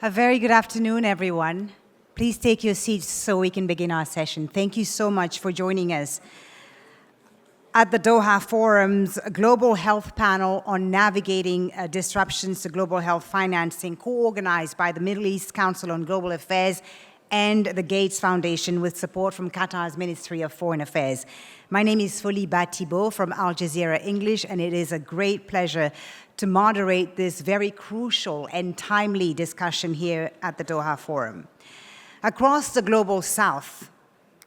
A very good afternoon, everyone. Please take your seats so we can begin our session. Thank you so much for joining us at the Doha Forum's Global Health Panel on Navigating Disruptions to Global Health Financing, co-organized by the Middle East Council on Global Affairs and the Gates Foundation with support from Qatar's Ministry of Foreign Affairs. My name is Folie Batibo from Al Jazeera English, and it is a great pleasure to moderate this very crucial and timely discussion here at the Doha Forum. Across the Global South,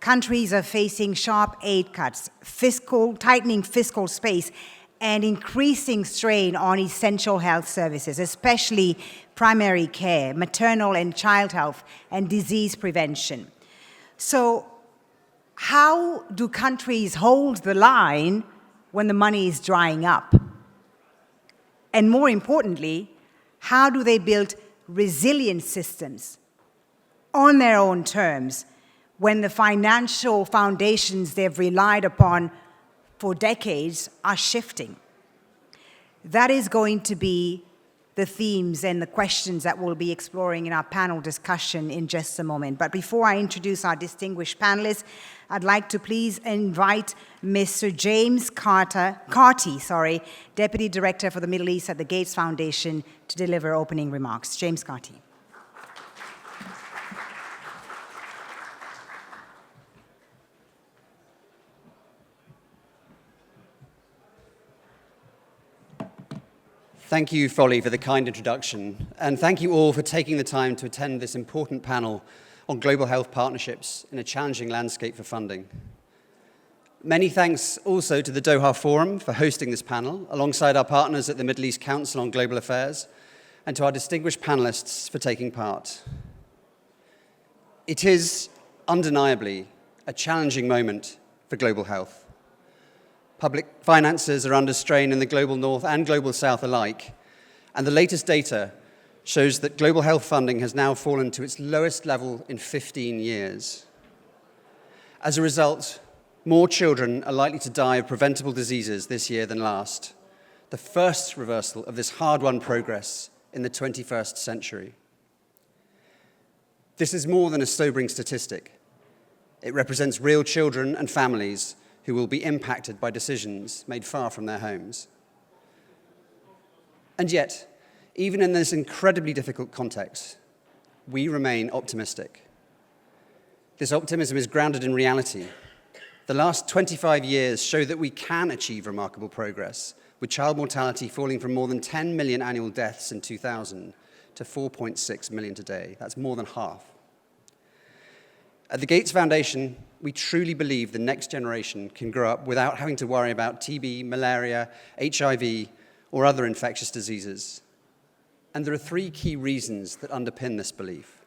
countries are facing sharp aid cuts, tightening fiscal space, and increasing strain on essential health services, especially primary care, maternal and child health, and disease prevention. So how do countries hold the line when the money is drying up? And more importantly, how do they build resilient systems on their own terms when the financial foundations they've relied upon for decades are shifting? That is going to be the themes and the questions that we'll be exploring in our panel discussion in just a moment. But before I introduce our distinguished panelists, I'd like to please invite Mr. James Carty, Deputy Director for the Middle East at the Gates Foundation, to deliver opening remarks. James Carty. Thank you, Folie, for the kind introduction, and thank you all for taking the time to attend this important panel on global health partnerships in a challenging landscape for funding. Many thanks also to the Doha Forum for hosting this panel, alongside our partners at the Middle East Council on Global Affairs, and to our distinguished panelists for taking part. It is undeniably a challenging moment for global health. Public finances are under strain in the global north and global south alike, and the latest data shows that global health funding has now fallen to its lowest level in 15 years. As a result, more children are likely to die of preventable diseases this year than last, the first reversal of this hard-won progress in the 21st century. This is more than a sobering statistic. It represents real children and families who will be impacted by decisions made far from their homes. And yet, even in this incredibly difficult context, we remain optimistic. This optimism is grounded in reality. The last 25 years show that we can achieve remarkable progress, with child mortality falling from more than 10 million annual deaths in 2000 to 4.6 million today. That's more than half. At the Gates Foundation, we truly believe the next generation can grow up without having to worry about TB, malaria, HIV, or other infectious diseases. And there are three key reasons that underpin this belief.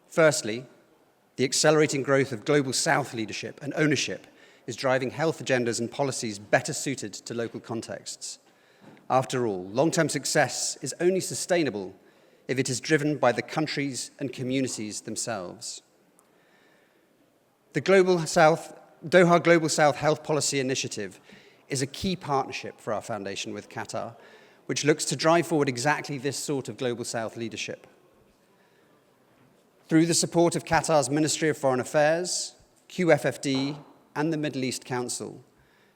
Firstly, the accelerating growth of global South leadership and ownership is driving health agendas and policies better suited to local contexts. After all, long-term success is only sustainable if it is driven by the countries and communities themselves. The Doha Global South Health Policy Initiative is a key partnership for our foundation with Qatar, which looks to drive forward exactly this sort of Global South leadership. Through the support of Qatar's Ministry of Foreign Affairs, QFFD, and the Middle East Council,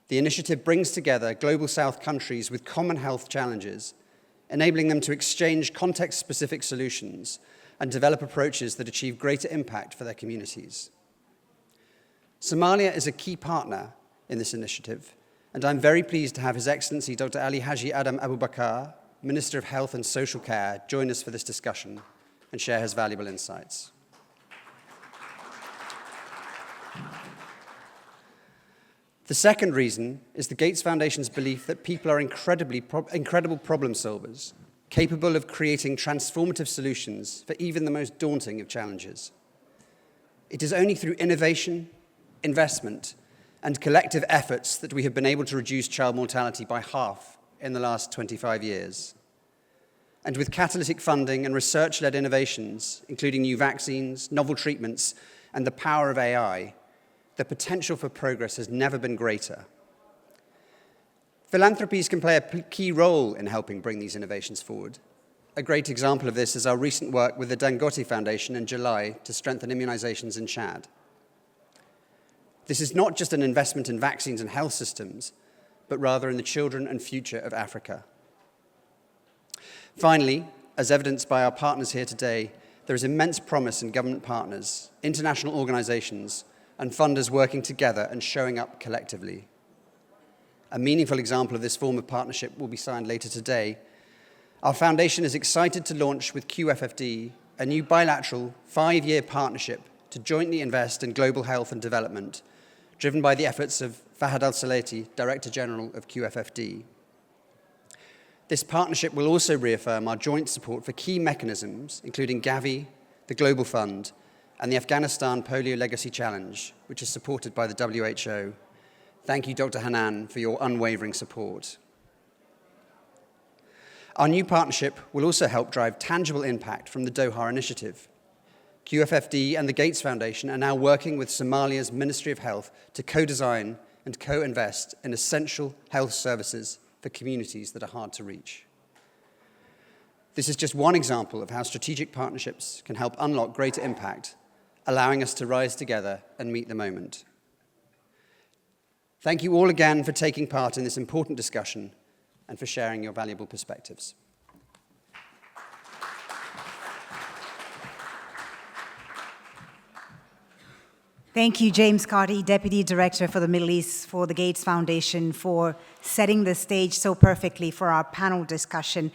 the initiative brings together Global South countries with common health challenges, enabling them to exchange context-specific solutions and develop approaches that achieve greater impact for their communities. Somalia is a key partner in this initiative, and I'm very pleased to have His Excellency Dr. Ali Haji Adam Abu Bakr, Minister of Health and Social Care, join us for this discussion and share his valuable insights. The second reason is the Gates Foundation's belief that people are incredible problem solvers, capable of creating transformative solutions for even the most daunting of challenges. It is only through innovation, investment, and collective efforts that we have been able to reduce child mortality by half in the last 25 years. And with catalytic funding and research-led innovations, including new vaccines, novel treatments, and the power of AI, the potential for progress has never been greater. Philanthropies can play a key role in helping bring these innovations forward. A great example of this is our recent work with the Dangote Foundation in July to strengthen immunizations in Chad. This is not just an investment in vaccines and health systems, but rather in the children and future of Africa. Finally, as evidenced by our partners here today, there is immense promise in government partners, international organizations, and funders working together and showing up collectively. A meaningful example of this form of partnership will be signed later today. Our foundation is excited to launch with QFFD a new bilateral 5-year partnership to jointly invest in global health and development, driven by the efforts of Fahad Al-Salati, Director General of QFFD. This partnership will also reaffirm our joint support for key mechanisms, including Gavi, the Global Fund, and the Afghanistan Polio Legacy Challenge, which is supported by the WHO. Thank you, Dr. Hanan, for your unwavering support. Our new partnership will also help drive tangible impact from the Doha Initiative. QFFD and the Gates Foundation are now working with Somalia's Ministry of Health to co-design and co-invest in essential health services for communities that are hard to reach. This is just one example of how strategic partnerships can help unlock greater impact, allowing us to rise together and meet the moment. Thank you all again for taking part in this important discussion and for sharing your valuable perspectives. Thank you, James Carty, Deputy Director for the Middle East for the Gates Foundation, for setting the stage so perfectly for our panel discussion.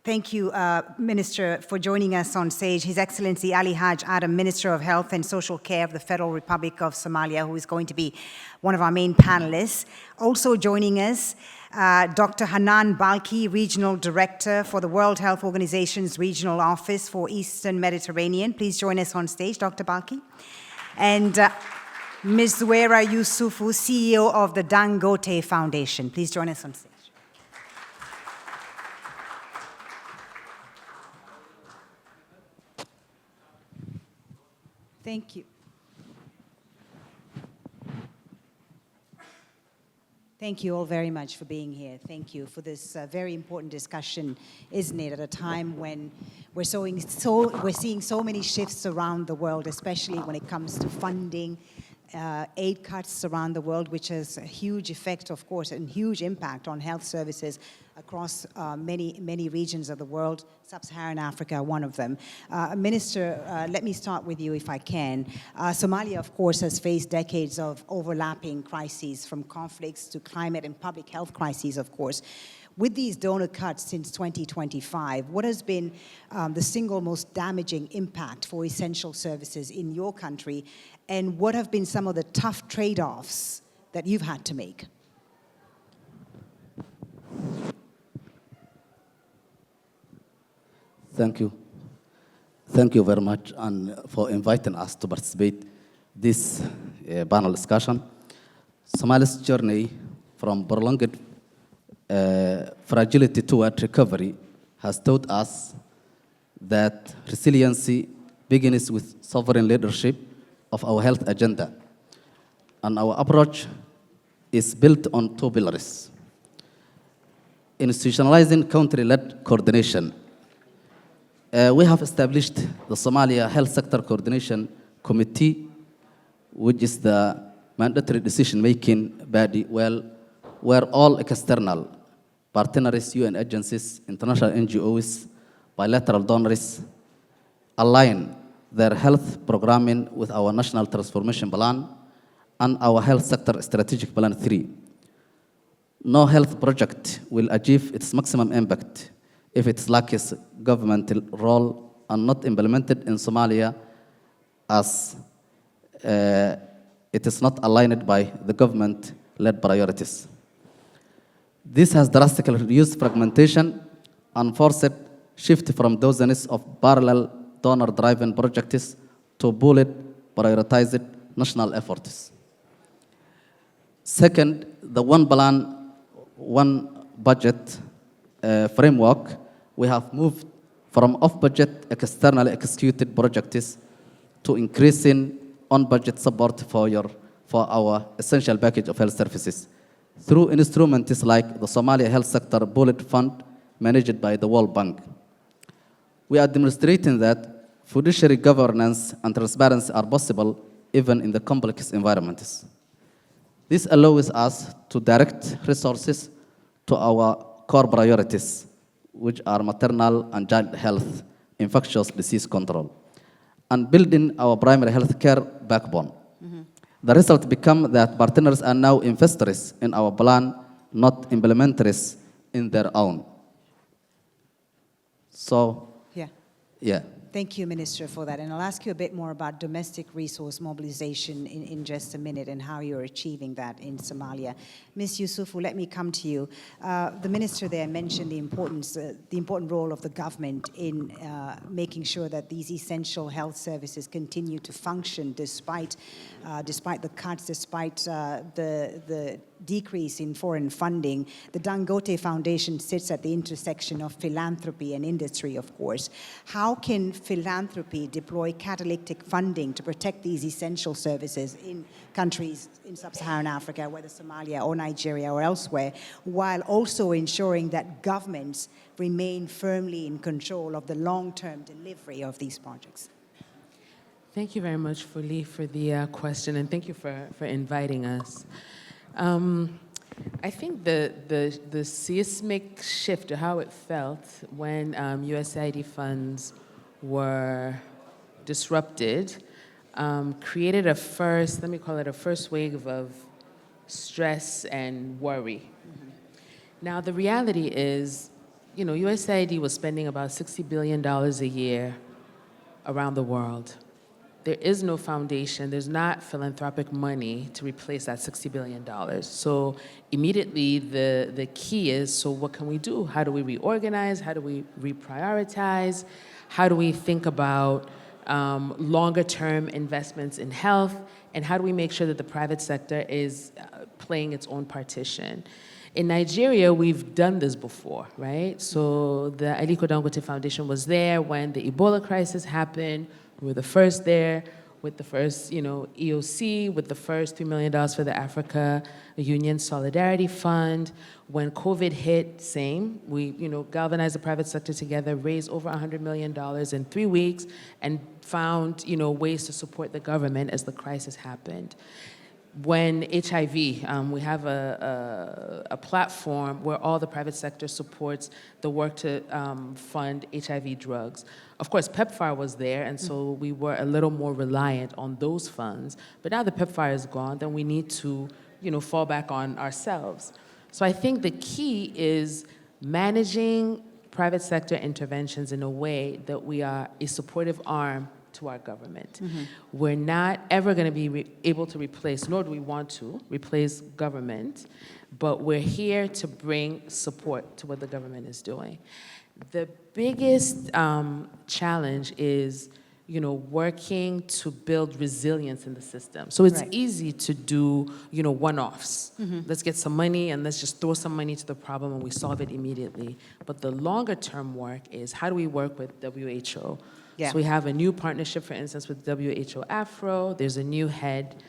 Thank you, Minister, for joining us on stage. His Excellency Ali Haj Adam, Minister of Health and Social Care of the Federal Republic of Somalia, who is going to be one of our main panelists. Also joining us, Dr. Hanan Balki, Regional Director for the World Health Organization's Regional Office for Eastern Mediterranean. Please join us on stage, Dr. Balki. And Ms. Zuwaira Yusufu, CEO of the Dangote Foundation. Please join us on stage. Thank you. Thank you all very much for being here. Thank you for this very important discussion, isn't it, at a time when we're seeing so many shifts around the world, especially when it comes to funding, aid cuts around the world, which has a huge effect, of course, and huge impact on health services across many regions of the world, Sub-Saharan Africa, one of them. Minister, let me start with you if I can. Somalia, of course, has faced decades of overlapping crises, from conflicts to climate and public health crises, of course. With these donor cuts since 2025, what has been the single most damaging impact for essential services in your country, and what have been some of the tough trade-offs that you've had to make? Thank you. Thank you very much and for inviting us to participate in this panel discussion. Somalia's journey from prolonged fragility toward recovery has taught us that resiliency begins with sovereign leadership of our health agenda. And our approach is built on 2 pillars: institutionalizing country-led coordination. We have established the Somalia Health Sector Coordination Committee, which is the mandatory decision-making body where all external partners, UN agencies, international NGOs, bilateral donors align their health programming with our National Transformation Plan and our Health Sector Strategic Plan 3. No health project will achieve its maximum impact if it lacks governmental role and not implemented in Somalia as it is not aligned by the government-led priorities. This has drastically reduced fragmentation and forced shift from dozens of parallel donor-driven projects to bullet prioritized national efforts. Second, the one plan, one budget framework, we have moved from off-budget externally executed projects to increasing on-budget support for our essential package of health services through instruments like the Somalia Health Sector Bullet Fund managed by the World Bank. We are demonstrating that fiduciary governance and transparency are possible even in the complex environments. This allows us to direct resources to our core priorities, which are maternal and child health, infectious disease control, and building our primary health care backbone. The result become that partners are now investors in our plan, not implementers in their own. So, Yeah. yeah. Thank you, Minister, for that. And I'll ask you a bit more about domestic resource mobilization in just a minute and how you're achieving that in Somalia. Ms. Yusufu, let me come to you. The Minister there mentioned the important role of the government in making sure that these essential health services continue to function despite the cuts, despite the decrease in foreign funding. The Dangote Foundation sits at the intersection of philanthropy and industry, of course. How can philanthropy deploy catalytic funding to protect these essential services in countries in sub-Saharan Africa, whether Somalia or Nigeria or elsewhere, while also ensuring that governments remain firmly in control of the long-term delivery of these projects? Thank you very much, Fuli, for the question, and thank you for inviting us. I think the seismic shift, or how it felt when USAID funds were disrupted, created a first, let me call it a first wave of stress and worry. Now, the reality is, you know, USAID was spending about $60 billion a year around the world. There is no foundation, there's not philanthropic money to replace that $60 billion. So immediately the key is, so what can we do? How do we reorganize? How do we reprioritize? How do we think about longer term investments in health? And how do we make sure that the private sector is playing its own partition? In Nigeria, we've done this before, right? So the Aliko Dangote Foundation was there when the Ebola crisis happened. We were the first there with the first, EOC, with the first $3 million for the Africa Union Solidarity Fund. When COVID hit, same. We, galvanized the private sector together, raised over $100 million in 3 weeks, and found, ways to support the government as the crisis happened. When HIV, we have a platform where all the private sector supports the work to fund HIV drugs. Of course, PEPFAR was there, and so we were a little more reliant on those funds. But now that PEPFAR is gone, then we need to, fall back on ourselves. So I think the key is managing private sector interventions in a way that we are a supportive arm to our government. We're not ever going to be able to replace, nor do we want to, replace government, but we're here to bring support to what the government is doing. The biggest challenge is, working to build resilience in the system. So it's easy to do, one-offs. Let's get some money and let's just throw some money to the problem and we solve it immediately. But the longer-term work is, how do we work with WHO? Yeah. So we have a new partnership, for instance, with WHO Afro. There's a new head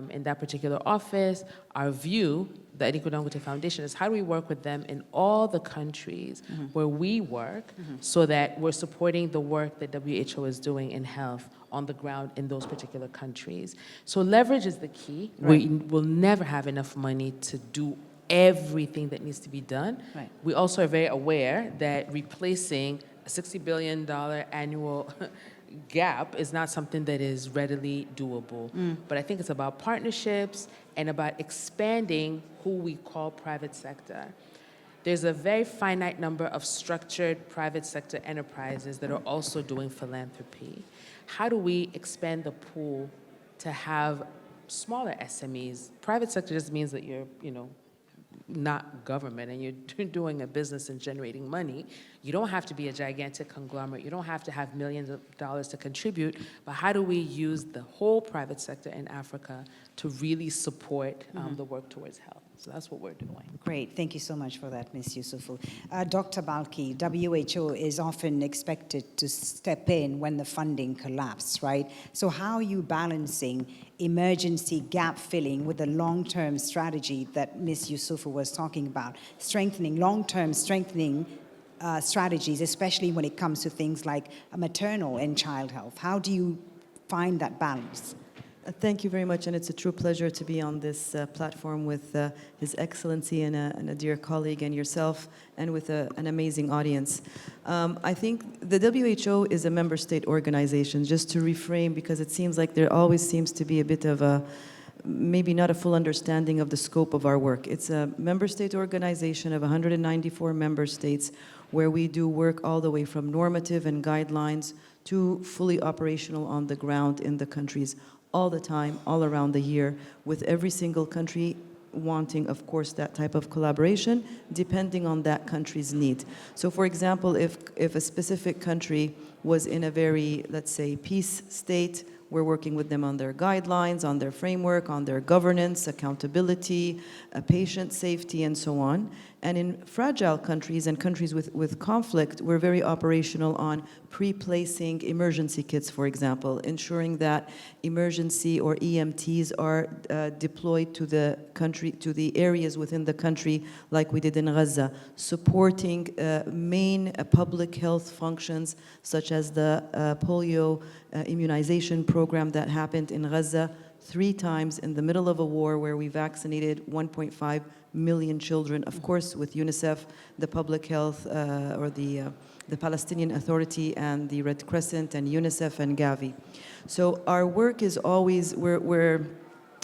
in that particular office. Our view, the Aliko Dangote Foundation, is how do we work with them in all the countries where we work so that we're supporting the work that WHO is doing in health on the ground in those particular countries. So leverage is the key. Right. We will never have enough money to do everything that needs to be done. Right. We also are very aware that replacing a $60 billion annual gap is not something that is readily doable. But I think it's about partnerships and about expanding who we call private sector. There's a very finite number of structured private sector enterprises that are also doing philanthropy. How do we expand the pool to have smaller SMEs? Private sector just means that you're, not government, and you're doing a business and generating money. You don't have to be a gigantic conglomerate. You don't have to have millions of dollars to contribute, but how do we use the whole private sector in Africa to really support the work towards health? So that's what we're doing. Great. Thank you so much for that, Ms. Yusufu. Dr. Balki, WHO is often expected to step in when the funding collapses, right? So how are you balancing emergency gap filling with the long-term strategy that Ms. Yusufu was talking about, long-term strengthening strategies, especially when it comes to things like maternal and child health? How do you find that balance? Thank you very much, and it's a true pleasure to be on this platform with His Excellency and a dear colleague and yourself, and with an amazing audience. I think the WHO is a member state organization, just to reframe, because it seems like there always seems to be a bit of a, maybe not a full understanding of the scope of our work. It's a member state organization of 194 member states where we do work all the way from normative and guidelines to fully operational on the ground in the countries, all the time, all around the year, with every single country wanting, of course, that type of collaboration, depending on that country's need. So, for example, if a specific country was in a very, let's say, peace state, we're working with them on their guidelines, on their framework, on their governance, accountability, patient safety, and so on. And in fragile countries and countries with conflict, we're very operational on pre-placing emergency kits, for example, ensuring that emergency or EMTs are deployed to the country, to the areas within the country, like we did in Gaza, supporting main public health functions, such as the polio immunization program that happened in Gaza 3 times in the middle of a war, where we vaccinated 1.5 million children, of course, with UNICEF, the public health, or the Palestinian Authority, and the Red Crescent, and UNICEF, and Gavi. So our work is always, we're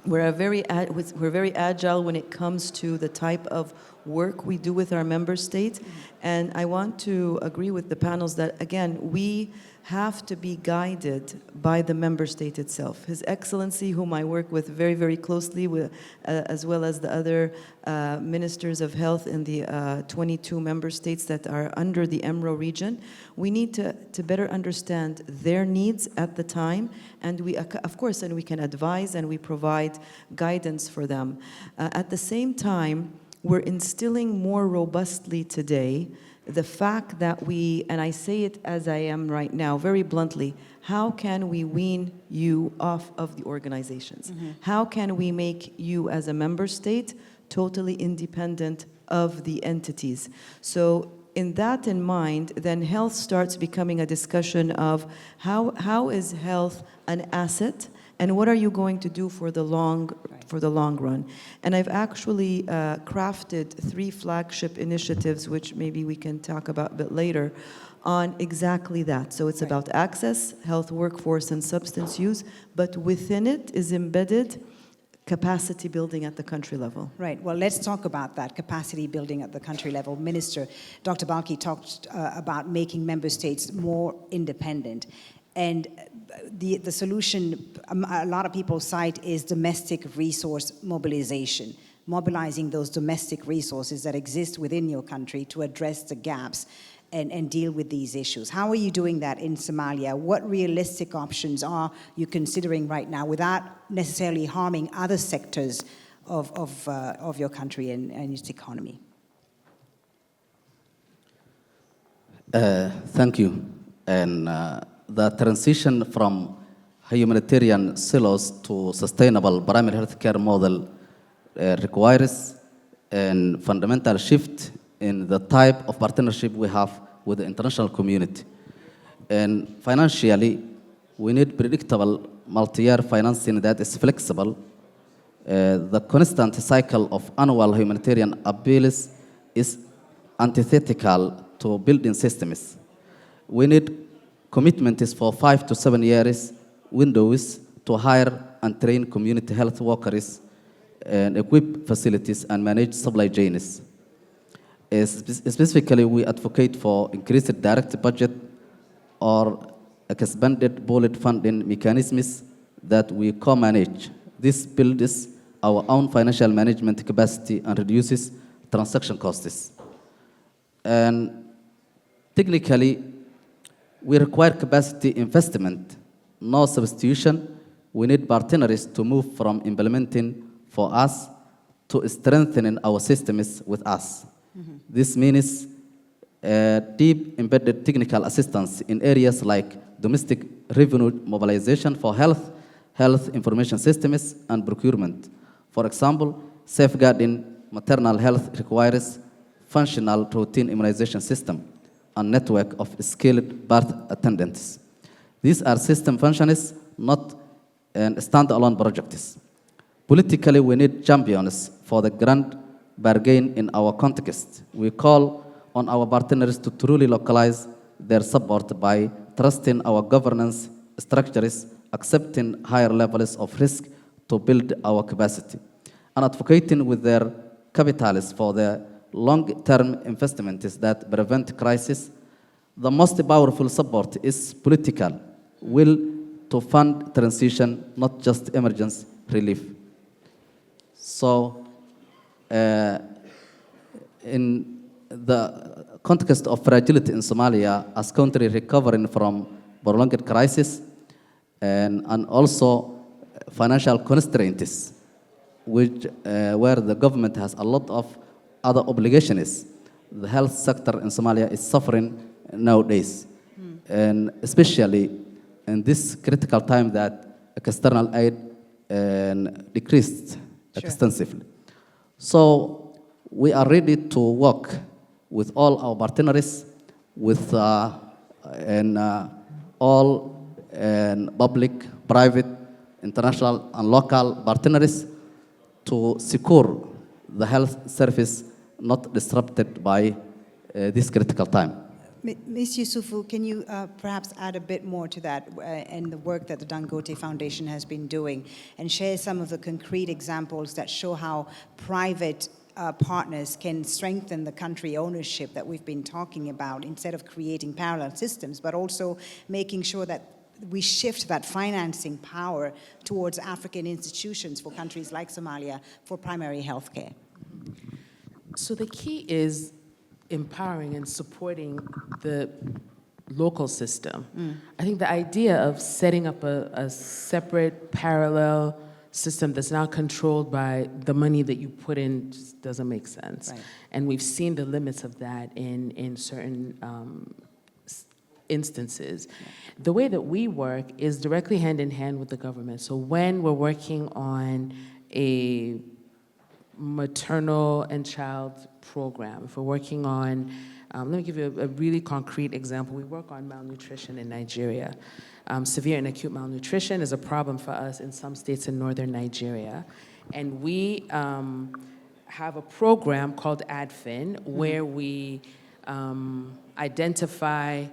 very agile when it comes to the type of work we do with our member states. And I want to agree with the panels that, again, we have to be guided by the member state itself. His Excellency, whom I work with very, very closely, with, as well as the other ministers of health in the 22 member states that are under the EMRO region, we need to better understand their needs at the time, and we, of course, and we can advise and we provide guidance for them. At the same time, we're instilling more robustly today the fact that we, and I say it as I am right now, very bluntly, how can we wean you off of the organizations? How can we make you as a member state totally independent of the entities? So in that in mind, then health starts becoming a discussion of how is health an asset, and what are you going to do for the long run? And I've actually crafted 3 flagship initiatives, which maybe we can talk about a bit later, on exactly that. So it's about access, health workforce, and substance use, but within it is embedded capacity building at the country level. Right. Well, let's talk about that, capacity building at the country level. Minister, Dr. Balkhi talked about making member states more independent. And the solution, a lot of people cite, is domestic resource mobilization, mobilizing those domestic resources that exist within your country to address the gaps and deal with these issues. How are you doing that in Somalia? What realistic options are you considering right now without necessarily harming other sectors of your country and its economy? Thank you. And the transition from humanitarian silos to sustainable primary health care model requires a fundamental shift in the type of partnership we have with the international community. And financially, we need predictable multi-year financing that is flexible. The constant cycle of annual humanitarian appeals is antithetical to building systems. We need commitments for 5 to 7 years windows to hire and train community health workers and equip facilities and manage supply chains. Specifically, we advocate for increased direct budget or expanded bullet funding mechanisms that we co-manage. This builds our own financial management capacity and reduces transaction costs. And technically, we require capacity investment, no substitution. We need partners to move from implementing for us to strengthening our systems with us. This means deep embedded technical assistance in areas like domestic revenue mobilization for health information systems, and procurement. For example, safeguarding maternal health requires functional routine immunization system. a network of skilled birth attendants. These are system functions, not standalone projects. Politically, we need champions for the grand bargain in our context. We call on our partners to truly localize their support by trusting our governance structures, accepting higher levels of risk to build our capacity, and advocating with their capitalists for the long-term investments that prevent crisis. The most powerful support is political will to fund transition, not just emergency relief. So, in the context of fragility in Somalia, as country recovering from prolonged crisis, and also financial constraints, which, where the government has a lot of other obligations, the health sector in Somalia is suffering nowadays, and especially in this critical time that external aid decreased extensively. So we are ready to work with all our partners, with all public, private, international, and local partners to secure the health service not disrupted by this critical time. Ms. Yusufu, can you perhaps add a bit more to that and the work that the Dangote Foundation has been doing, and share some of the concrete examples that show how private partners can strengthen the country ownership that we've been talking about, instead of creating parallel systems, but also making sure that we shift that financing power towards African institutions for countries like Somalia for primary health care? So the key is empowering and supporting the local system. I think the idea of setting up a separate parallel system that's now controlled by the money that you put in just doesn't make sense. Right. And we've seen the limits of that in certain instances. The way that we work is directly hand in hand with the government. So when we're working on a maternal and child program, if we're working on, let me give you a really concrete example. We work on malnutrition in Nigeria. Severe and acute malnutrition is a problem for us in some states in northern Nigeria. And we have a program called ADFIN where we identify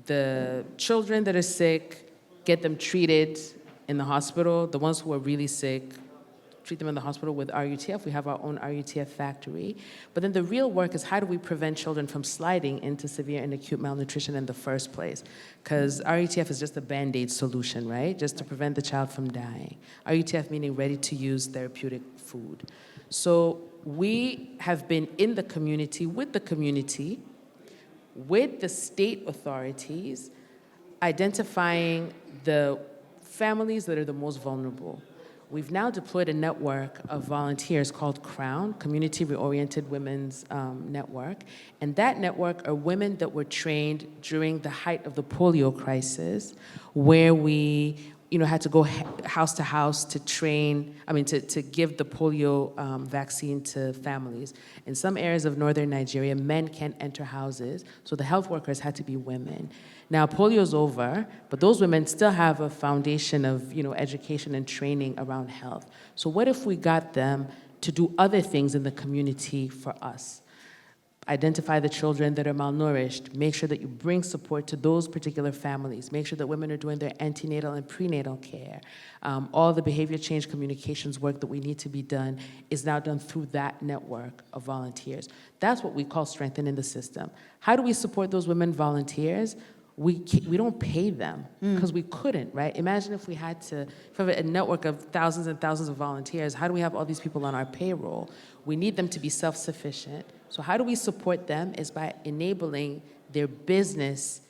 the children that are sick, get them treated in the hospital, the ones who are really sick, treat them in the hospital with RUTF. We have our own RUTF factory. But then the real work is how do we prevent children from sliding into severe and acute malnutrition in the first place? Because RUTF is just a Band-Aid solution, right? Just to prevent the child from dying. RUTF meaning ready-to-use therapeutic food. So we have been in the community, with the state authorities, identifying the families that are the most vulnerable. We've now deployed a network of volunteers called CROWN, Community Reoriented Women's Network. And that network are women that were trained during the height of the polio crisis, where we had to go house to house to train, to give the polio vaccine to families. In some areas of northern Nigeria, men can't enter houses, so the health workers had to be women. Now, polio's over, but those women still have a foundation of education and training around health. So what if we got them to do other things in the community for us? Identify the children that are malnourished, make sure that you bring support to those particular families, make sure that women are doing their antenatal and prenatal care. All the behavior change communications work that we need to be done is now done through that network of volunteers. That's what we call strengthening the system. How do we support those women volunteers? We don't pay them because we couldn't, right? Imagine if we had a network of thousands and thousands of volunteers, how do we have all these people on our payroll? We need them to be self-sufficient. So how do we support them is by enabling their business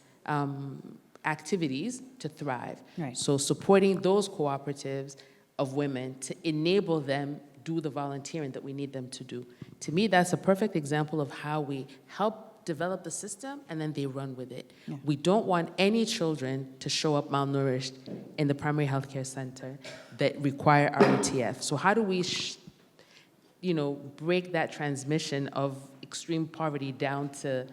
activities to thrive. Right. So supporting those cooperatives of women to enable them do the volunteering that we need them to do. To me, that's a perfect example of how we help develop the system and then they run with it. Yeah. We don't want any children to show up malnourished in the primary healthcare center that require RUTF. So how do we break that transmission of extreme poverty down to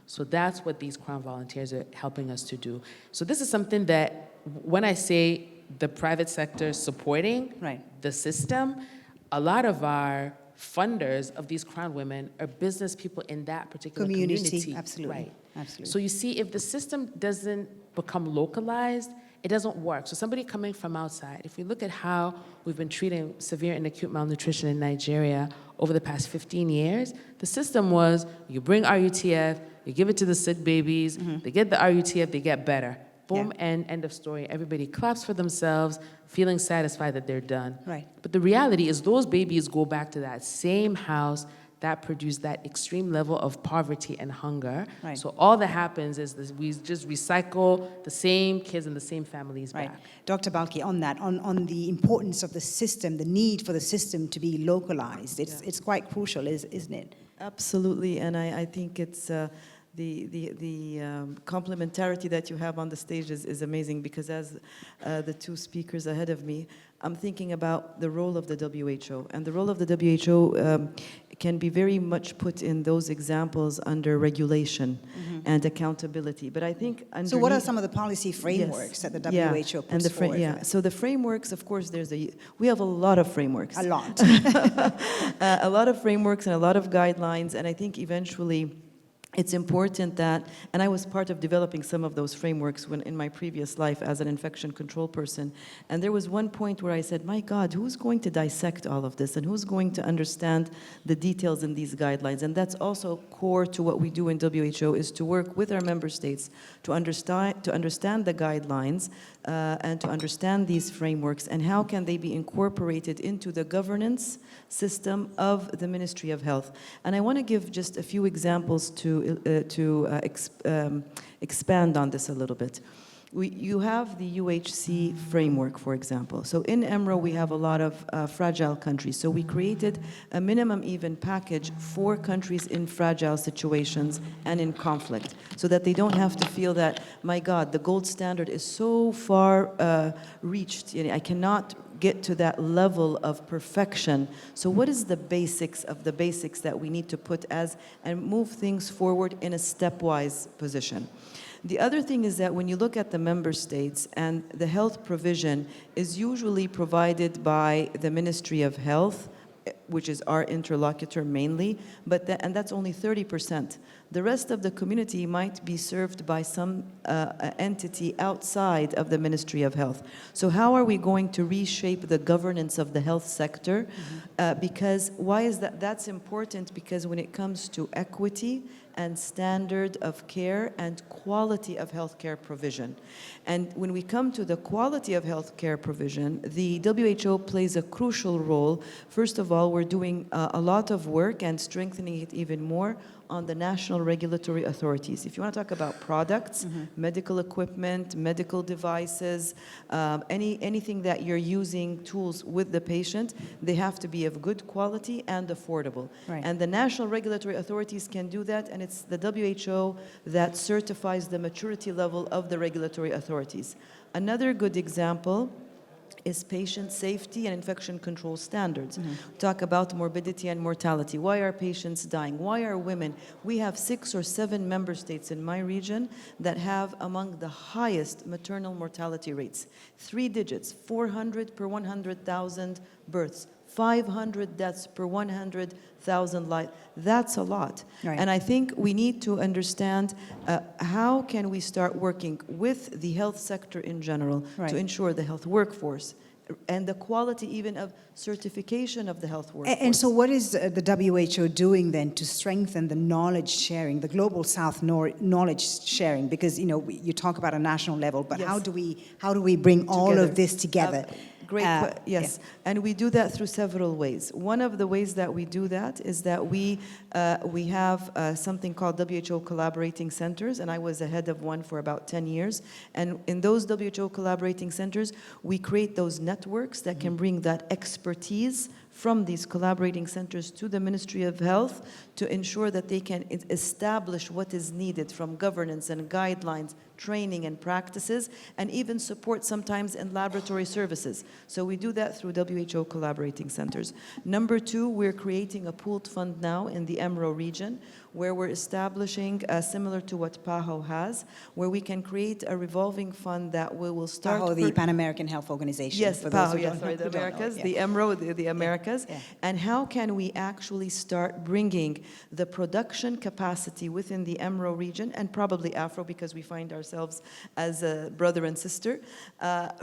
So that's what these Crown volunteers are helping us to do. So this is something that, when I say the private sector supporting Right. the system, a lot of our funders of these Crown women are business people in that particular community. Absolutely. Right. Absolutely. So you see, if the system doesn't become localized, it doesn't work. So somebody coming from outside, if we look at how we've been treating severe and acute malnutrition in Nigeria over the past 15 years, the system was you bring RUTF, you give it to the sick babies, they get the RUTF, they get better. Boom, Yeah. and end of story. Everybody claps for themselves, feeling satisfied that they're done. Right. But the reality is those babies go back to that same house that produced that extreme level of poverty and hunger. Right. So all that happens is this, we just recycle the same kids and the same families Right. back. Dr. Balki, on that, on the importance of the system, the need for the system to be localized, it's quite crucial, isn't it? Absolutely, and I think it's the complementarity that you have on the stage is amazing, because as the two speakers ahead of me, I'm thinking about the role of the WHO. And the role of the WHO can be very much put in those examples under regulation and accountability. But I think So what are underneath- some of the policy frameworks that the Yeah, WHO and puts forward? yeah. So the frameworks, of course, we have a lot of frameworks. A lot. A lot of frameworks and a lot of guidelines, and I think eventually it's important that, and I was part of developing some of those frameworks when in my previous life as an infection control person, and there was one point where I said, my God, who's going to dissect all of this, and who's going to understand the details in these guidelines? And that's also core to what we do in WHO, is to work with our member states to understand the guidelines and to understand these frameworks, and how can they be incorporated into the governance system of the Ministry of Health. And I want to give just a few examples to expand on this a little bit. You have the UHC framework, for example. So in EMRO, we have a lot of fragile countries. So we created a minimum even package for countries in fragile situations and in conflict, so that they don't have to feel that, my God, the gold standard is so far reached. You know, I cannot get to that level of perfection. So what is the basics of the basics that we need to put as, and move things forward in a stepwise position? The other thing is that when you look at the member states, and the health provision is usually provided by the Ministry of Health, which is our interlocutor mainly, and that's only 30%. The rest of the community might be served by some entity outside of the Ministry of Health. So how are we going to reshape the governance of the health sector? Because why is that? That's important because when it comes to equity and standard of care and quality of healthcare provision. And when we come to the quality of healthcare provision, the WHO plays a crucial role. First of all, we're doing a lot of work and strengthening it even more on the national regulatory authorities. If you want to talk about products, medical equipment, medical devices, anything that you're using tools with the patient, they have to be of good quality and affordable. Right. And the national regulatory authorities can do that, and it's the WHO that certifies the maturity level of the regulatory authorities. Another good example is patient safety and infection control standards. Talk about morbidity and mortality. Why are patients dying? Why are women? We have 6 or 7 member states in my region that have among the highest maternal mortality rates. 3 digits, 400 per 100,000 births, 500 deaths per 100,000 lives. That's a lot. Right. And I think we need to understand how can we start working with the health sector in general Right. to ensure the health workforce and the quality even of certification of the health workforce. And so what is the WHO doing then to strengthen the knowledge sharing, the Global South knowledge sharing? Because, you know, you talk about a national level, but Yes. how do we bring all Together. of this together? Yes, and we do that through several ways. One of the ways that we do that is that we have something called WHO Collaborating Centers, and I was the head of one for about 10 years. And in those WHO Collaborating Centers, we create those networks that can bring that expertise from these collaborating centers to the Ministry of Health to ensure that they can establish what is needed from governance and guidelines, training and practices, and even support sometimes in laboratory services. So we do that through WHO collaborating centers. Number two, we're creating a pooled fund now in the EMRO region, where we're establishing, similar to what PAHO has, where we can create a revolving fund that we will start... PAHO, the Pan American Health Organization. Yes, for those PAHO, who yes, don't- sorry, the who don't know Americas, it, the EMRO, the Americas. Yeah. And how can we actually start bringing the production capacity within the EMRO region, and probably Afro, because we find ourselves as a brother and sister,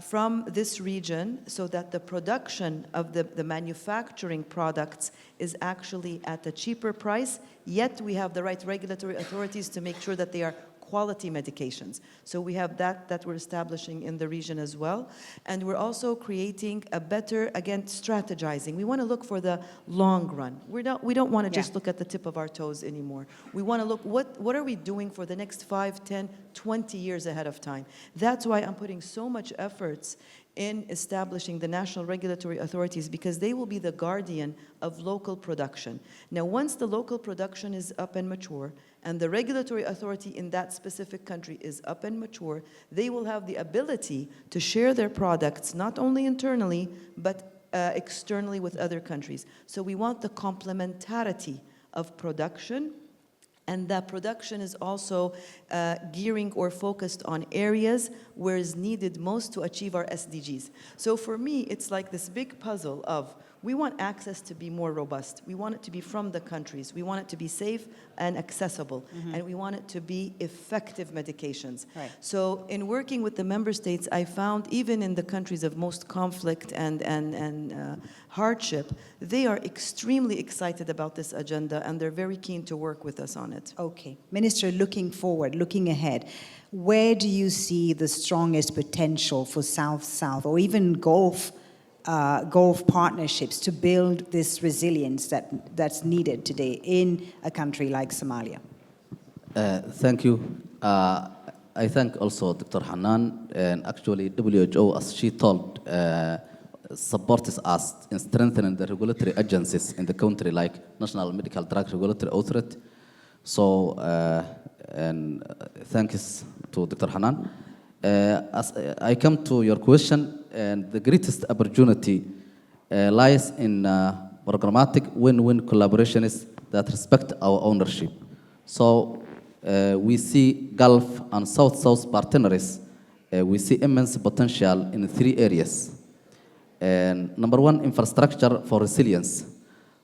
from this region, so that the production of the manufacturing products is actually at a cheaper price, yet we have the right regulatory authorities to make sure that they are quality medications. So we have that we're establishing in the region as well. And we're also creating a better, again, strategizing. We want to look for the long run. We don't want to just Yeah. look at the tip of our toes anymore. We want to look, what are we doing for the next 5, 10, 20 years ahead of time? That's why I'm putting so much efforts in establishing the national regulatory authorities, because they will be the guardian of local production. Now, once the local production is up and mature, and the regulatory authority in that specific country is up and mature, they will have the ability to share their products, not only internally, but externally with other countries. So we want the complementarity of production, and that production is also gearing or focused on areas where is needed most to achieve our SDGs. So for me, it's like this big puzzle of, we want access to be more robust. We want it to be from the countries. We want it to be safe and accessible. And we want it to be effective medications. Right. So in working with the member states, I found even in the countries of most conflict and hardship, they are extremely excited about this agenda, and they're very keen to work with us on it. Okay. Minister, looking forward, looking ahead, where do you see the strongest potential for South-South or even Gulf partnerships to build this resilience that's needed today in a country like Somalia? Thank you. I thank also Dr. Hanan, and actually WHO, as she told, supports us in strengthening the regulatory agencies in the country, like National Medical Drug Regulatory Authority. So, thanks to Dr. Hanan. As I come to your question, and the greatest opportunity lies in programmatic win-win collaborations that respect our ownership. So we see Gulf and South-South partners. We see immense potential in 3 areas. And number 1, infrastructure for resilience.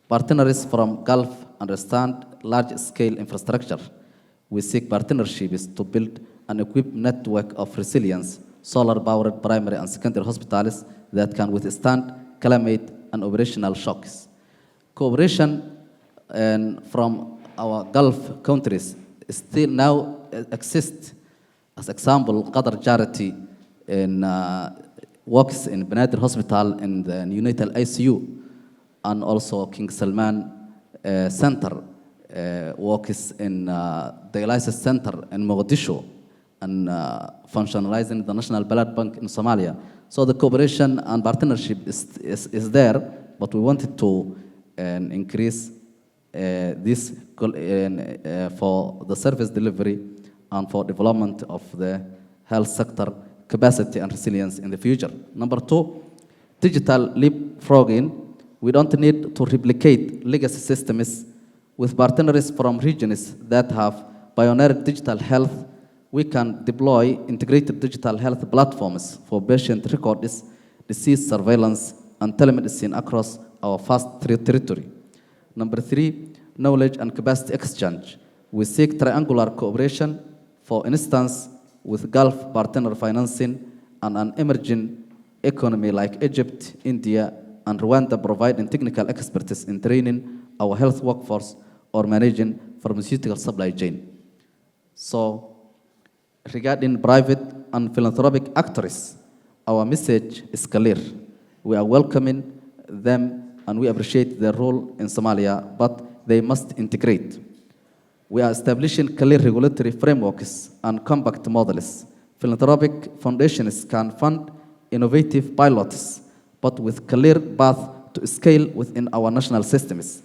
Partners from Gulf understand large-scale infrastructure. We seek partnerships to build an equipped network of resilience, solar-powered primary and secondary hospitals that can withstand climate and operational shocks. Cooperation from our Gulf countries still now exists. As example, Qatar Charity works in Benadir Hospital in the neonatal ICU, and also King Salman Center works in dialysis center in Mogadishu, and functionalizing the National Blood Bank in Somalia. So the cooperation and partnership is there, but we wanted to increase this for the service delivery and for development of the health sector capacity and resilience in the future. Number 2, digital leapfrogging. We don't need to replicate legacy systems. With partners from regions that have pioneered digital health, we can deploy integrated digital health platforms for patient records, disease surveillance, and telemedicine across our vast territory. Number 3, knowledge and capacity exchange. We seek triangular cooperation, for instance, with Gulf partner financing and an emerging economy like Egypt, India, and Rwanda, providing technical expertise in training our health workforce or managing pharmaceutical supply chain. So, regarding private and philanthropic actors, our message is clear. We are welcoming them and we appreciate their role in Somalia, but they must integrate. We are establishing clear regulatory frameworks and compact models. Philanthropic foundations can fund innovative pilots, but with clear path to scale within our national systems.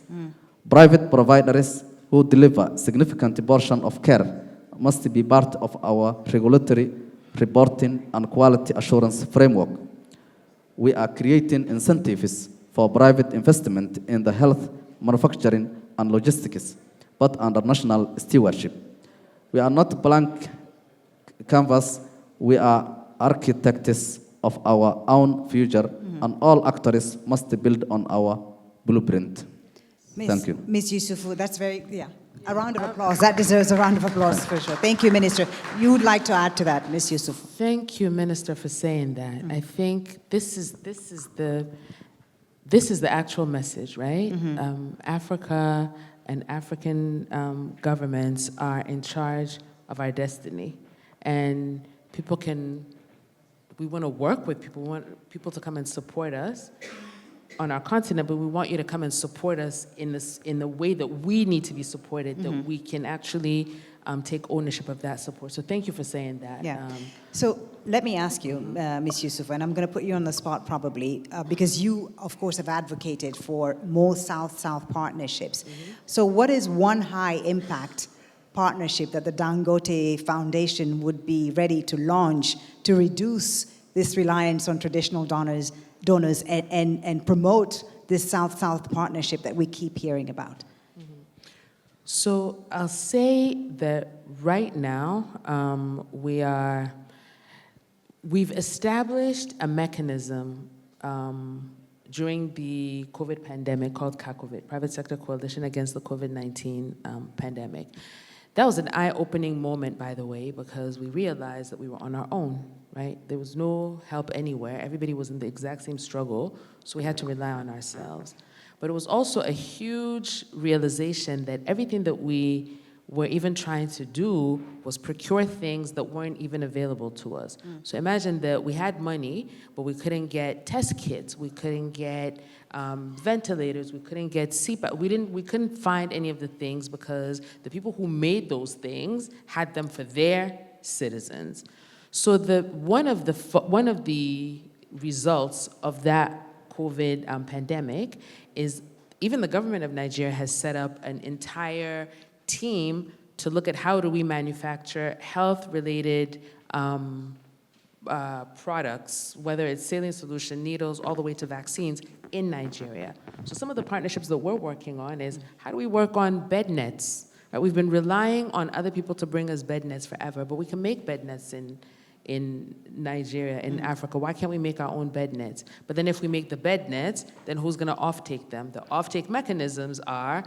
Private providers who deliver significant portion of care must be part of our regulatory reporting and quality assurance framework. We are creating incentives for private investment in the health, manufacturing, and logistics, but under national stewardship. We are not blank canvas, we are architects of our own future, and all actors must build on our blueprint. Thank you. Ms. Yusufu, that's very, yeah. A round of applause. That deserves a round of applause for sure. Thank you, Minister. You would like to add to that, Ms. Yusufu? Thank you, Minister, for saying that. I think this is the actual message, right? Africa and African governments are in charge of our destiny, and we want to work with people. We want people to come and support us on our continent, but we want you to come and support us in the way that we need to be supported, that we can actually take ownership of that support. So thank you for saying that. Yeah. So let me ask you, Ms. Yusufu, and I'm going to put you on the spot probably, because you, of course, have advocated for more South-South partnerships. So what is one high-impact partnership that the Dangote Foundation would be ready to launch to reduce this reliance on traditional donors and promote this South-South partnership that we keep hearing about? So I'll say that right now we've established a mechanism during the COVID pandemic called CACOVID, Private Sector Coalition Against the COVID-19 Pandemic. That was an eye-opening moment, by the way, because we realized that we were on our own, right? There was no help anywhere. Everybody was in the exact same struggle, so we had to rely on ourselves. But it was also a huge realization that everything that we were even trying to do was procure things that weren't even available to us. So imagine that we had money, but we couldn't get test kits, we couldn't get ventilators, we couldn't get CPAP. We couldn't find any of the things because the people who made those things had them for their citizens. So one of the results of that COVID pandemic is even the government of Nigeria has set up an entire team to look at how do we manufacture health-related products, whether it's saline solution, needles, all the way to vaccines in Nigeria. So some of the partnerships that we're working on is how do we work on bed nets? Right? We've been relying on other people to bring us bed nets forever, but we can make bed nets in Nigeria, in Africa. Why can't we make our own bed nets? But then if we make the bed nets, then who's going to offtake them? The offtake mechanisms are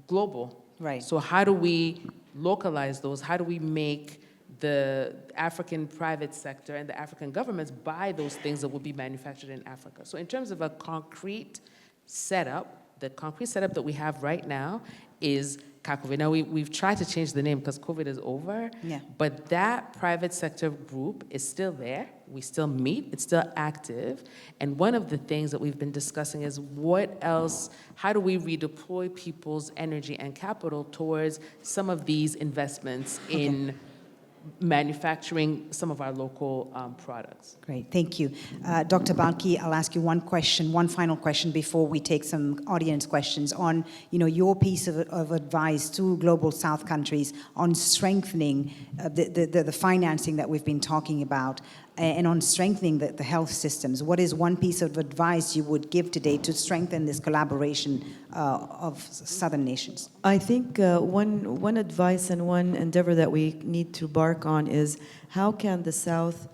global. Right. So how do we localize those? How do we make the African private sector and the African governments buy those things that will be manufactured in Africa? So in terms of a concrete setup, the concrete setup that we have right now is CACOVID. Now, we've tried to change the name because COVID is over, but that private sector group is still there. We still meet, it's still active. And one of the things that we've been discussing is what else, how do we redeploy people's energy and capital towards some of these investments in manufacturing some of our local products. Great, thank you. Dr. Balki, I'll ask you one final question before we take some audience questions on, your piece of advice to Global South countries on strengthening the financing that we've been talking about and on strengthening the health systems. What is one piece of advice you would give today to strengthen this collaboration of Southern nations? I think one advice and one endeavor that we need to embark on is how can the South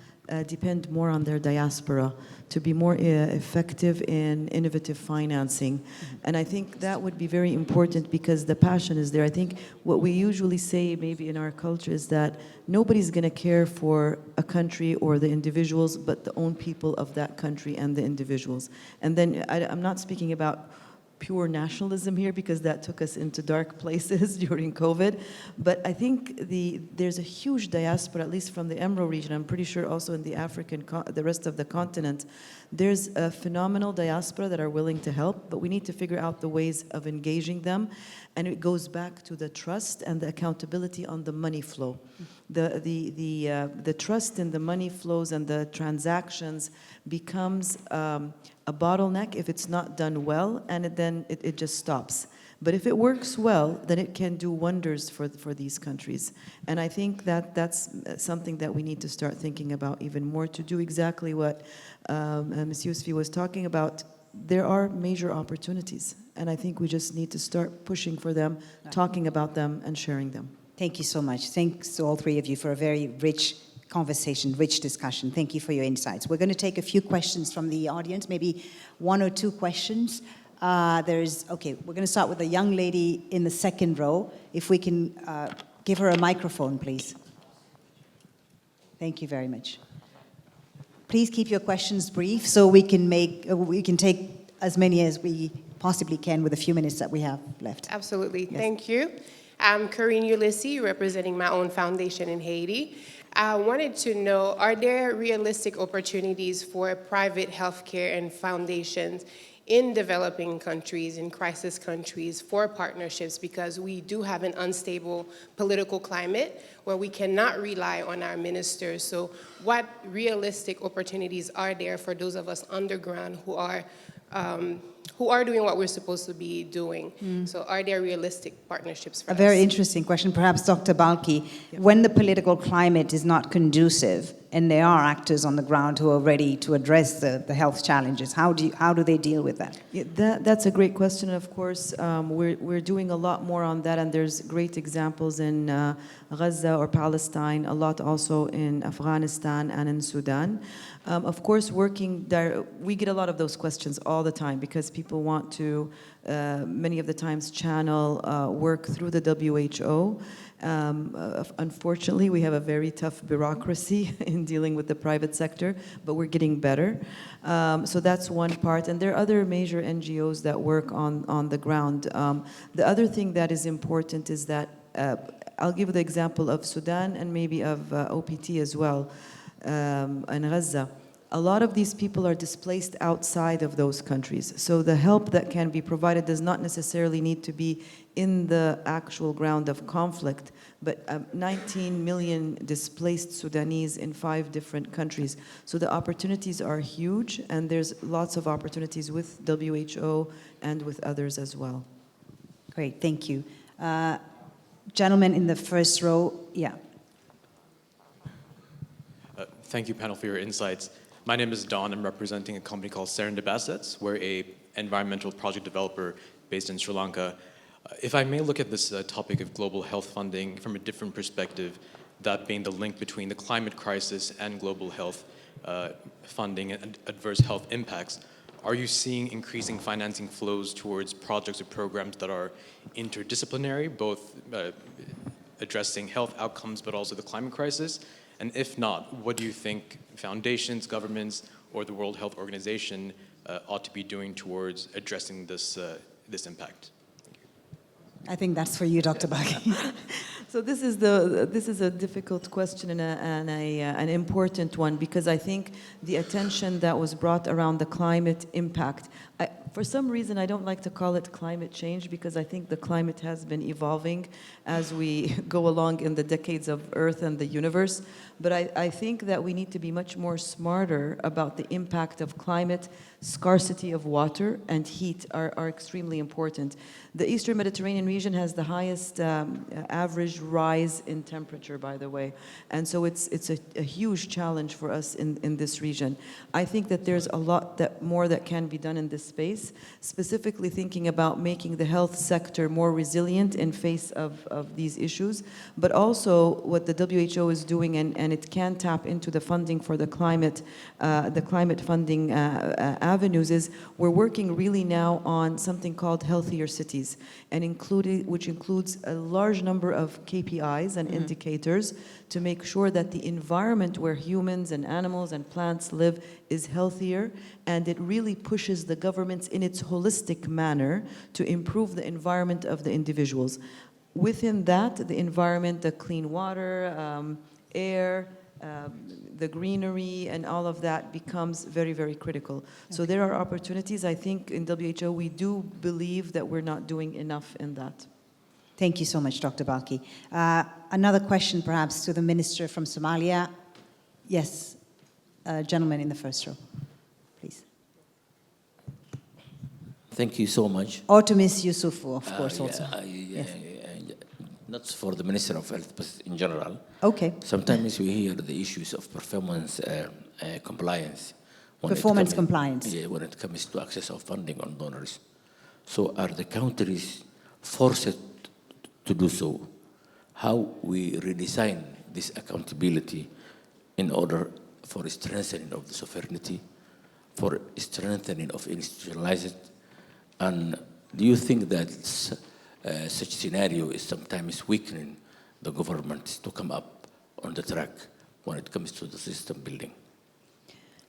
depend more on their diaspora to be more effective in innovative financing. And I think that would be very important because the passion is there. I think what we usually say maybe in our culture is that nobody's going to care for a country or the individuals but the own people of that country and the individuals. And then I'm not speaking about pure nationalism here because that took us into dark places during COVID. But I think there's a huge diaspora, at least from the Emerald region. I'm pretty sure also in the rest of the continent. There's a phenomenal diaspora that are willing to help, but we need to figure out the ways of engaging them. And it goes back to the trust and the accountability on the money flow. The trust in the money flows and the transactions becomes a bottleneck if it's not done well, and then it just stops. But if it works well, then it can do wonders for these countries. And I think that that's something that we need to start thinking about even more, to do exactly what Ms. Yousfi was talking about. There are major opportunities, and I think we just need to start pushing for them, talking about them, and sharing them. Thank you so much. Thanks to all three of you for a very rich conversation, rich discussion. Thank you for your insights. We're going to take a few questions from the audience, maybe one or two questions. Okay, we're going to start with a young lady in the second row. If we can give her a microphone, please. Thank you very much. Please keep your questions brief so we can take as many as we possibly can with the few minutes that we have left. Absolutely. Yes. Thank you. I'm Karine Ulyssi, representing my own foundation in Haiti. I wanted to know, are there realistic opportunities for private healthcare and foundations in developing countries, in crisis countries, for partnerships? Because we do have an unstable political climate where we cannot rely on our ministers. So what realistic opportunities are there for those of us underground who are doing what we're supposed to be doing? So are there realistic partnerships for A us? very interesting question. Perhaps Dr. Balki, when the political climate is not conducive and there are actors on the ground who are ready to address the health challenges, how do they deal with that? Yeah, that's a great question. Of course, we're doing a lot more on that, and there's great examples in Gaza or Palestine, a lot also in Afghanistan and in Sudan. Of course, we get a lot of those questions all the time because people want to, many of the times, channel work through the WHO. Unfortunately, we have a very tough bureaucracy in dealing with the private sector, but we're getting better. So that's one part. And there are other major NGOs that work on the ground. The other thing that is important is that, I'll give the example of Sudan and maybe of OPT as well, in Gaza. A lot of these people are displaced outside of those countries. So the help that can be provided does not necessarily need to be in the actual ground of conflict, but 19 million displaced Sudanese in 5 different countries. So the opportunities are huge, and there's lots of opportunities with WHO and with others as well. Great, thank you. Gentleman in the first row, yeah. Thank you, panel, for your insights. My name is Don. I'm representing a company called Serendip Assets. We're an environmental project developer based in Sri Lanka. If I may look at this topic of global health funding from a different perspective, that being the link between the climate crisis and global health funding and adverse health impacts, are you seeing increasing financing flows towards projects or programs that are interdisciplinary, both addressing health outcomes but also the climate crisis? And if not, what do you think foundations, governments, or the World Health Organization ought to be doing towards addressing this impact? I think that's for you, Dr. Balki. So this is a difficult question and an important one, because I think the attention that was brought around the climate impact, for some reason I don't like to call it climate change, because I think the climate has been evolving as we go along in the decades of Earth and the universe. But I think that we need to be much more smarter about the impact of climate. Scarcity of water and heat are extremely important. The Eastern Mediterranean region has the highest average rise in temperature, by the way. And so it's a huge challenge for us in this region. I think that there's a lot more that can be done in this space, specifically thinking about making the health sector more resilient in face of these issues, but also what the WHO is doing, and it can tap into the funding for the climate funding avenues, is we're working really now on something called Healthier Cities, and which includes a large number of KPIs and indicators to make sure that the environment where humans and animals and plants live is healthier, and it really pushes the governments in its holistic manner to improve the environment of the individuals. Within that, the environment, the clean water, air, the greenery, and all of that becomes very, very critical. So there are opportunities. I think in WHO we do believe that we're not doing enough in that. Thank you so much, Dr. Balki. Another question perhaps to the minister from Somalia. Yes, gentleman in the first row, please. Thank you so much. Or to Ms. Yusufu, of course, also. Not for the Minister of Health, but in general. Okay. Sometimes we hear the issues of performance compliance. Performance compliance. Yeah, when it comes to access of funding on donors. So are the countries forced to do so? How we redesign this accountability in order for strengthening of the sovereignty, for strengthening of institutionalized, and do you think that such scenario is sometimes weakening the government to come up on the track when it comes to the system building?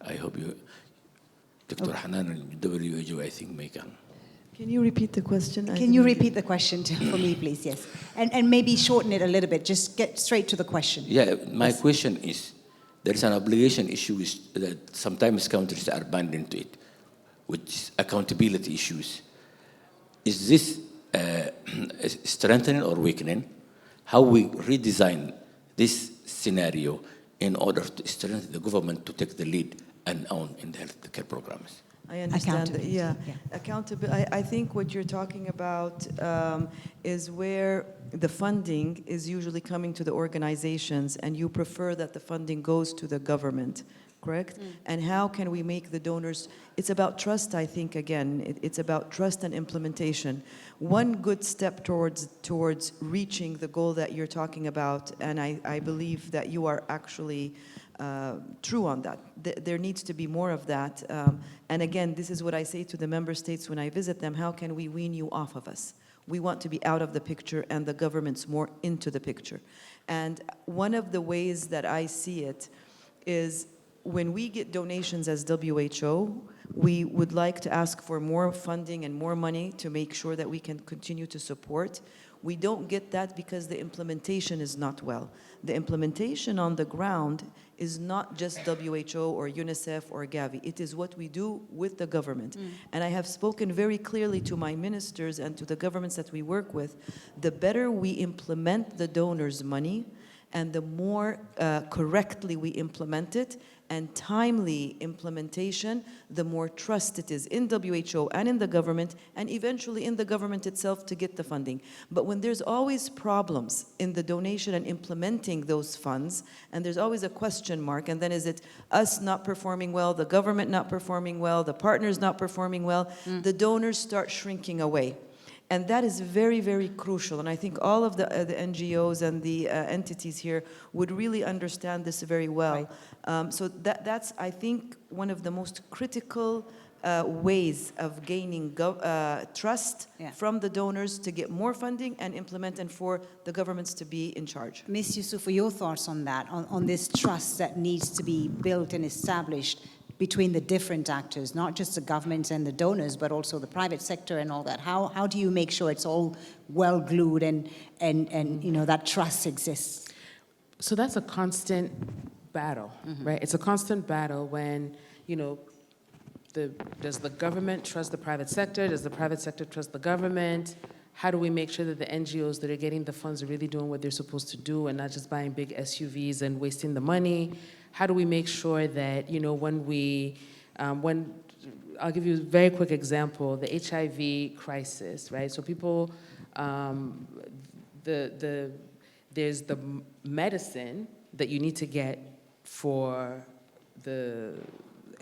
I hope you, Dr. Hanan and WHO, I think, may can. Can you repeat the question? Can you repeat the question for me, please? Yes. And maybe shorten it a little bit. Just get straight to the question. Yeah, my question is, there is an obligation issue that sometimes countries are bound into it, which is accountability issues. Is this strengthening or weakening? How we redesign this scenario in order to strengthen the government to take the lead and own in the healthcare programs? I understand. Accountability, Yeah, yeah. accountability. I think what you're talking about is where the funding is usually coming to the organizations, and you prefer that the funding goes to the government, correct? And how can we make the donors? It's about trust, I think. Again, it's about trust and implementation. One good step towards reaching the goal that you're talking about, and I believe that you are actually true on that. There needs to be more of that. And again, this is what I say to the member states when I visit them: how can we wean you off of us? We want to be out of the picture and the government's more into the picture. And one of the ways that I see it is when we get donations as WHO, we would like to ask for more funding and more money to make sure that we can continue to support. We don't get that because the implementation is not well. The implementation on the ground is not just WHO or UNICEF or Gavi. It is what we do with the government. And I have spoken very clearly to my ministers and to the governments that we work with. The better we implement the donors' money and the more correctly we implement it, and timely implementation, the more trust it is in WHO and in the government, and eventually in the government itself to get the funding. But when there's always problems in the donation and implementing those funds, and there's always a question mark, and then is it us not performing well, the government not performing well, the partners not performing well, the donors start shrinking away. And that is very, very crucial. And I think all of the NGOs and the entities here would really understand this very well. Right. So that's, I think, one of the most critical ways of gaining trust from the donors to get more funding and implement, and for the governments to be in charge. Ms. Yusufu, your thoughts on that, on this trust that needs to be built and established between the different actors, not just the governments and the donors, but also the private sector and all that. How do you make sure it's all well glued and you know, that trust exists? So that's a constant battle, right? It's a constant battle when, you know, does the government trust the private sector? Does the private sector trust the government? How do we make sure that the NGOs that are getting the funds are really doing what they're supposed to do and not just buying big SUVs and wasting the money? How do we make sure that, you know, when I'll give you a very quick example, the HIV crisis, right? So people, there's the medicine that you need to get for the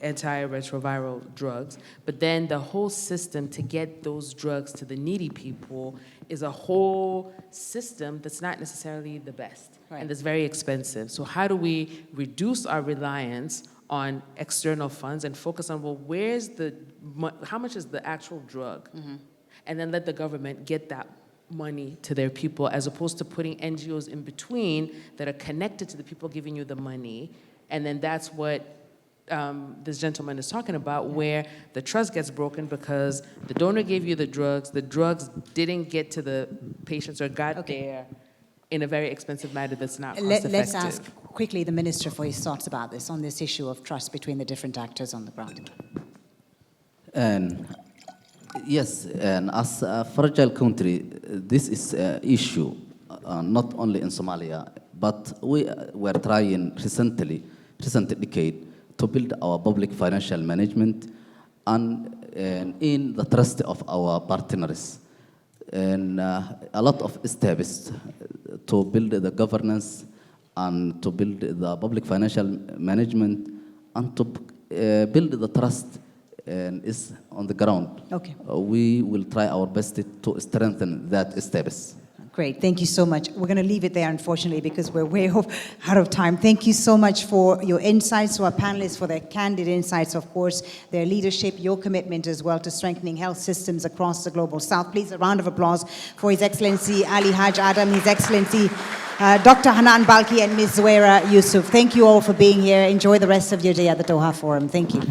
antiretroviral drugs, but then the whole system to get those drugs to the needy people is a whole system that's not necessarily the best, and that's very expensive. So how do we reduce our reliance on external funds and focus on, well, how much is the actual drug? And then let the government get that money to their people, as opposed to putting NGOs in between that are connected to the people giving you the money. And then that's what this gentleman is talking about, where the trust gets broken because the donor gave you the drugs didn't get to the patients or got there in a very expensive manner that's not cost-effective. Let's ask quickly the Minister for his thoughts about this, on this issue of trust between the different actors on the ground. And yes, and as a fragile country, this is an issue, not only in Somalia, but we were trying recent decade to build our public financial management and and in the trust of our partners. And a lot of steps to build the governance and to build the public financial management and to build the trust is on the ground. Okay. We will try our best to strengthen that steps. Great, thank you so much. We're going to leave it there, unfortunately, because we're way out of time. Thank you so much for your insights, to our panelists, for their candid insights, of course, their leadership, your commitment as well to strengthening health systems across the Global South. Please, a round of applause for His Excellency Ali Haj Adam, His Excellency Dr. Hanan Balki, and Ms. Zuwaira Yusuf. Thank you all for being here. Enjoy the rest of your day at the Doha Forum. Thank you.